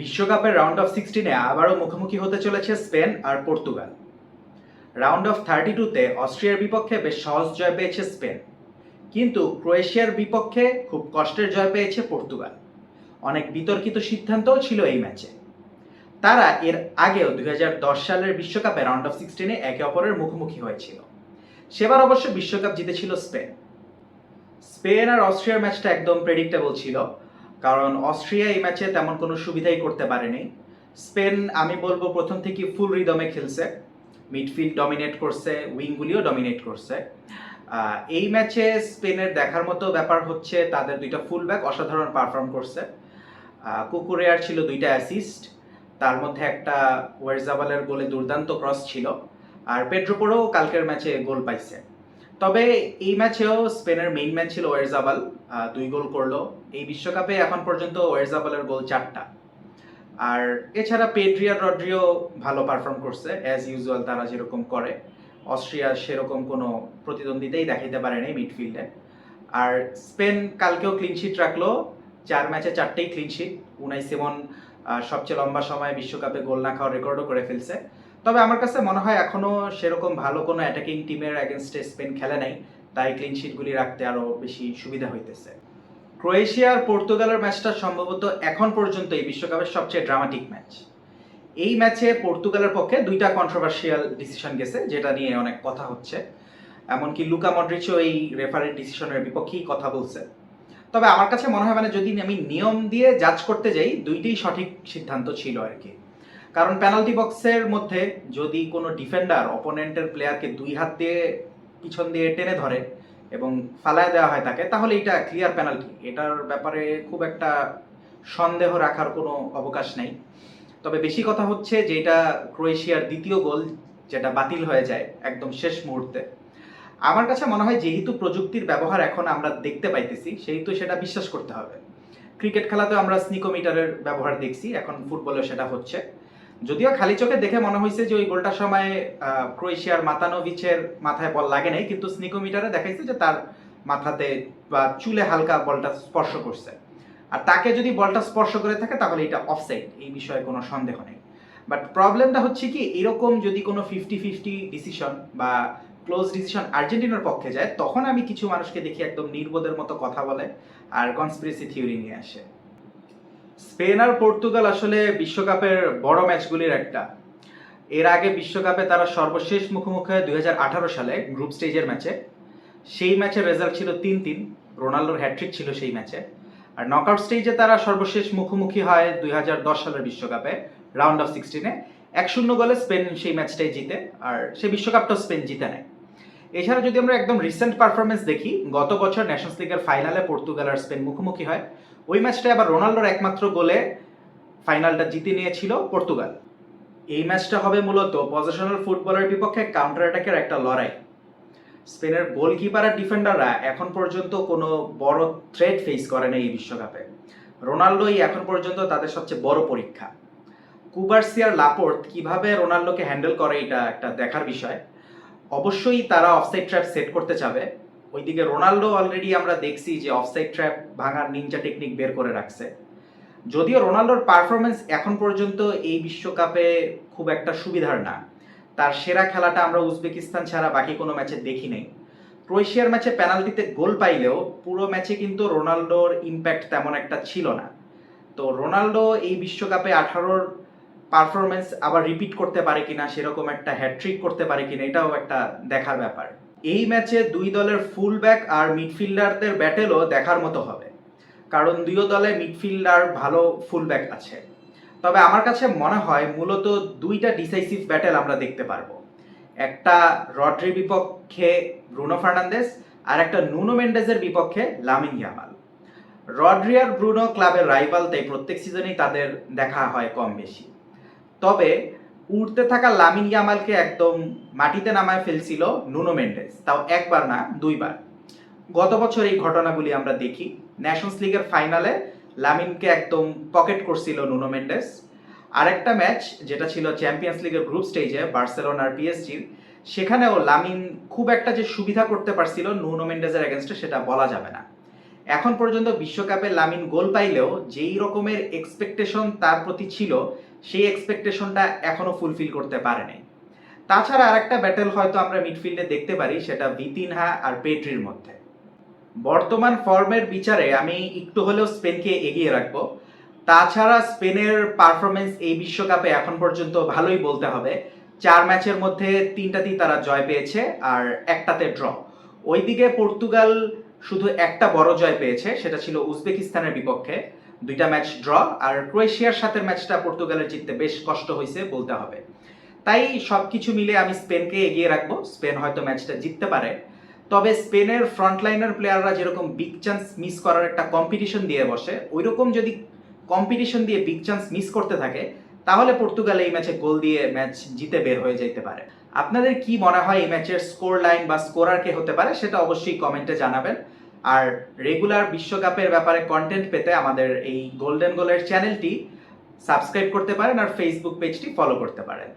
বিশ্বকাপের round of 16-এ আবারও মুখোমুখি হতে চলেছে স্পেন আর পর্তুগাল। রাউন্ড অফ 32-তে অস্ট্রিয়ার বিপক্ষে বেশ সহজ জয় পেয়েছে স্পেন, কিন্তু ক্রোয়েশিয়ার বিপক্ষে খুব কষ্টের জয় পেয়েছে পর্তুগাল। অনেক বিতর্কিত সিদ্ধান্তও ছিল এই ম্যাচে। তারা এর আগেও 2010 সালের বিশ্বকাপে রাউন্ড অফ 16-এ একে অপরের মুখোমুখি হয়েছিল। সেবার অবশ্য বিশ্বকাপ জিতেছিল স্পেন। স্পেন আর অস্ট্রিয়ার ম্যাচটা একদম প্রেডিক্টেবল ছিল, কারণ অস্ট্রিয়া এই ম্যাচে তেমন কোনো সুবিধাই করতে পারেনি। স্পেন আমি বলবো প্রথম থেকে ফুল রিদমে খেলছে, মিডফিল্ড ডমিনেট করছে, উইংগুলিও ডমিনেট করছে। এই ম্যাচে স্পেনের দেখার মতো ব্যাপার হচ্ছে তাদের দুইটা ফুলব্যাক অসাধারণ পারফর্ম করছে। কুকুরেয়ার ছিল দুইটা অ্যাসিস্ট, তার মধ্যে একটা ওয়ারজাবালের গোলে দুর্দান্ত ক্রস ছিল, আর পেড্রো পোরো কালকের ম্যাচে গোল পাইছে। তবে এই ম্যাচেও স্পেনের মেইন ম্যান ছিল ওয়ারজাবাল, 2 গোল করলো। এই বিশ্বকাপে এখন পর্যন্ত ওয়ারজাবালের গোল 4টা। আর এছাড়া পেড্রি আর রড্রিও ভালো পারফর্ম করছে, অ্যাজ ইউজুয়াল তারা যেরকম করে। অস্ট্রিয়া সেরকম কোনো প্রতিদ্বন্দ্বিতাই দেখাইতে পারেনি মিডফিল্ডে। আর স্পেন কালকেও ক্লিনশিট রাখলো, 4 ম্যাচে 4টেই ক্লিনশিট। উনাই সিমন সবচেয়ে লম্বা সময় বিশ্বকাপে গোল না খাওয়ার রেকর্ডও করে ফেলছে। তবে আমার কাছে মনে হয় এখনো সেরকম ভালো কোনো অ্যাটাকিং টিমের অ্যাগেনস্টে স্পেন খেলে নাই, তাই ক্লিনশিটগুলি রাখতে আরও বেশি সুবিধা হইতেছে। ক্রোয়েশিয়া আর পর্তুগালের ম্যাচটা সম্ভবত এখন পর্যন্ত এই বিশ্বকাপের সবচেয়ে ড্রামাটিক ম্যাচ। এই ম্যাচে পর্তুগালের পক্ষে 2টা কন্ট্রোভার্সিয়াল ডিসিশন গেছে, যেটা নিয়ে অনেক কথা হচ্ছে। এমনকি লুকা মডরিচও এই রেফারির ডিসিশনের বিপক্ষেই কথা বলছে। তবে আমার কাছে মনে হয় যদি আমি নিয়ম দিয়ে জাজ করতে যাই, 2টিই সঠিক সিদ্ধান্ত ছিল আর কি। কারণ পেনাল্টি বক্সের মধ্যে যদি কোনো ডিফেন্ডার অপোনেন্টের প্লেয়ারকে 2 হাত দিয়ে পিছন দিয়ে টেনে ধরে এবং ফালায় দেওয়া হয় তাকে, তাহলে এটা ক্লিয়ার পেনাল্টি। এটার ব্যাপারে খুব একটা সন্দেহ রাখার কোনো অবকাশ নেই। তবে বেশি কথা হচ্ছে যে এটা ক্রোয়েশিয়ার দ্বিতীয় গোল, যেটা বাতিল হয়ে যায় একদম শেষ মুহূর্তে। আমার কাছে মনে হয় যেহেতু প্রযুক্তির ব্যবহার এখন আমরা দেখতে পাইতেছি, সেহেতু সেটা বিশ্বাস করতে হবে। ক্রিকেট খেলাতেও আমরা স্নিকোমিটারের ব্যবহার দেখছি, এখন ফুটবলেও সেটা হচ্ছে। যদিও খালি চোখে দেখে মনে হয়েছে যে ওই গোলটার সময় ক্রোয়েশিয়ার মাতানোভিচের মাথায় বল লাগে নাই, কিন্তু স্নিকোমিটারে দেখাইছে যে তার মাথাতে বা চুলে হালকা বলটা স্পর্শ করছে। আর তাকে যদি বলটা স্পর্শ করে থাকে তাহলে এটা অফসাইড, এই বিষয়ে কোনো সন্দেহ নেই। বাট প্রবলেমটা হচ্ছে কি, এরকম যদি কোনো 50-50 ডিসিশন বা ক্লোজ ডিসিশন আর্জেন্টিনার পক্ষে যায়, তখন আমি কিছু মানুষকে দেখি একদম নির্বোধের মতো কথা বলে আর কনস্পিরেসি থিওরি নিয়ে আসে। স্পেন আর পর্তুগাল আসলে বিশ্বকাপের বড় ম্যাচগুলির একটা। এর আগে বিশ্বকাপে তারা সর্বশেষ মুখোমুখি হয় 2018 সালে গ্রুপ স্টেজের ম্যাচে। সেই ম্যাচের রেজাল্ট ছিল 3-3, রোনাল্ডোর হ্যাট্রিক ছিল সেই ম্যাচে। আর নকআউট স্টেজে তারা সর্বশেষ মুখোমুখি হয় 2010 সালের বিশ্বকাপে রাউন্ড অফ 16-এ। 1-0 গোলে স্পেন সেই ম্যাচটাই জিতে, আর সেই বিশ্বকাপটা স্পেন জিতে নেয়। এছাড়া যদি আমরা একদম রিসেন্ট পারফরমেন্স দেখি, গত বছর ন্যাশনস লিগের ফাইনালে পর্তুগাল আর স্পেন মুখোমুখি হয়। ওই ম্যাচটায় আবার রোনাল্ডোর একমাত্র গোলে ফাইনালটা জিতে নিয়েছিল পর্তুগাল। এই ম্যাচটা হবে মূলত পজিশনাল ফুটবলের বিপক্ষে কাউন্টার অ্যাটাকের একটা লড়াই। স্পেনের গোলকিপার আর ডিফেন্ডাররা এখন পর্যন্ত কোনো বড় থ্রেট ফেস করে না এই বিশ্বকাপে। রোনাল্ডোই এখন পর্যন্ত তাদের সবচেয়ে বড় পরীক্ষা। কুবার্সি আর লাপোর্ত কিভাবে রোনাল্ডোকে হ্যান্ডেল করে এটা একটা দেখার বিষয়। অবশ্যই তারা অফসাইড ট্র্যাপ সেট করতে চাবে। ওইদিকে রোনাল্ডো অলরেডি আমরা দেখছি যে অফসাইড ট্র্যাপ ভাঙার নিনজা টেকনিক বের করে রাখছে। যদিও রোনাল্ডোর পারফরমেন্স এখন পর্যন্ত এই বিশ্বকাপে খুব একটা সুবিধার না, তার সেরা খেলাটা আমরা উজবেকিস্তান ছাড়া বাকি কোনো ম্যাচে দেখি নাই। ক্রোয়েশিয়ার ম্যাচে পেনাল্টিতে গোল পাইলেও পুরো ম্যাচে কিন্তু রোনাল্ডোর ইম্প্যাক্ট তেমন একটা ছিল না। তো রোনাল্ডো এই বিশ্বকাপে 18-র পারফরমেন্স আবার রিপিট করতে পারে কিনা, সেরকম একটা হ্যাট্রিক করতে পারে কিনা, এটাও একটা দেখার ব্যাপার। এই ম্যাচে দুই দলের ফুলব্যাক আর মিডফিল্ডারদের ব্যাটেলও দেখার মতো হবে, কারণ দুই দলে মিডফিল্ডার ভালো ফুলব্যাক আছে। তবে আমার কাছে মনে হয় মূলত 2টা ডিসাইসিভ ব্যাটেল আমরা দেখতে পারবো। একটা রড্রির বিপক্ষে ব্রুনো ফার্নান্দেজ, আর একটা নুনো মেন্ডেজের বিপক্ষে লামিন ইয়ামাল। রড্রি আর ব্রুনো ক্লাবের রাইভাল, তাই প্রত্যেক সিজনেই তাদের দেখা হয় কম বেশি। তবে উড়তে থাকা লামিন ইয়ামালকে একদম মাটিতে নামায় ফেলছিল নুনো মেন্ডেজ, তাও একবার না 2বার। গত বছর এই ঘটনাগুলি আমরা দেখি। ন্যাশনস লিগের ফাইনালে লামিনকে একদম পকেট করছিল নুনো মেন্ডেস। আরেকটা ম্যাচ যেটা ছিল চ্যাম্পিয়ন্স লিগের গ্রুপ স্টেজে বার্সেলোনা আর পিএসজির, সেখানেও লামিন খুব একটা যে সুবিধা করতে পারছিল নুনো মেন্ডেজের এগেনস্টে সেটা বলা যাবে না। এখন পর্যন্ত বিশ্বকাপে লামিন গোল পাইলেও যেই রকমের এক্সপেকটেশন তার প্রতি ছিল সেই এক্সপেকটেশনটা এখনো ফুলফিল করতে পারেনি। তাছাড়া আরেকটা ব্যাটেল হয়তো আমরা মিডফিল্ডে দেখতে পারি, সেটা ভিতিনহা আর পেড্রির মধ্যে। বর্তমান ফর্মের বিচারে আমি একটু হলেও স্পেনকে এগিয়ে রাখবো। তাছাড়া স্পেনের পারফরমেন্স এই বিশ্বকাপে এখন পর্যন্ত ভালোই বলতে হবে। 4 ম্যাচের মধ্যে 3টাতেই তারা জয় পেয়েছে আর একটাতে ড্র। ওইদিকে পর্তুগাল শুধু একটা বড় জয় পেয়েছে, সেটা ছিল উজবেকিস্তানের বিপক্ষে। 2টা ম্যাচ ড্র, আর ক্রোয়েশিয়ার সাথে ম্যাচটা পর্তুগালের জিততে বেশ কষ্ট হয়েছে বলতে হবে। তাই সবকিছু মিলে আমি স্পেনকে এগিয়ে রাখবো। স্পেন হয়তো ম্যাচটা জিততে পারে, তবে স্পেনের ফ্রন্টলাইনার প্লেয়াররা যেরকম বিগ চান্স মিস করার একটা কম্পিটিশন দিয়ে বসে, ওইরকম যদি কম্পিটিশন দিয়ে বিগ চান্স মিস করতে থাকে তাহলে পর্তুগাল এই ম্যাচে গোল দিয়ে ম্যাচ জিতে বের হয়ে যেতে পারে। আপনাদের কি মনে হয় এই ম্যাচের স্কোর লাইন বা স্কোরার কে হতে পারে, সেটা অবশ্যই কমেন্টে জানাবেন। আর রেগুলার বিশ্বকাপের ব্যাপারে কন্টেন্ট পেতে আমাদের এই গোল্ডেন গোলের চ্যানেলটি সাবস্ক্রাইব করতে পারেন আর ফেসবুক পেজটি ফলো করতে পারেন।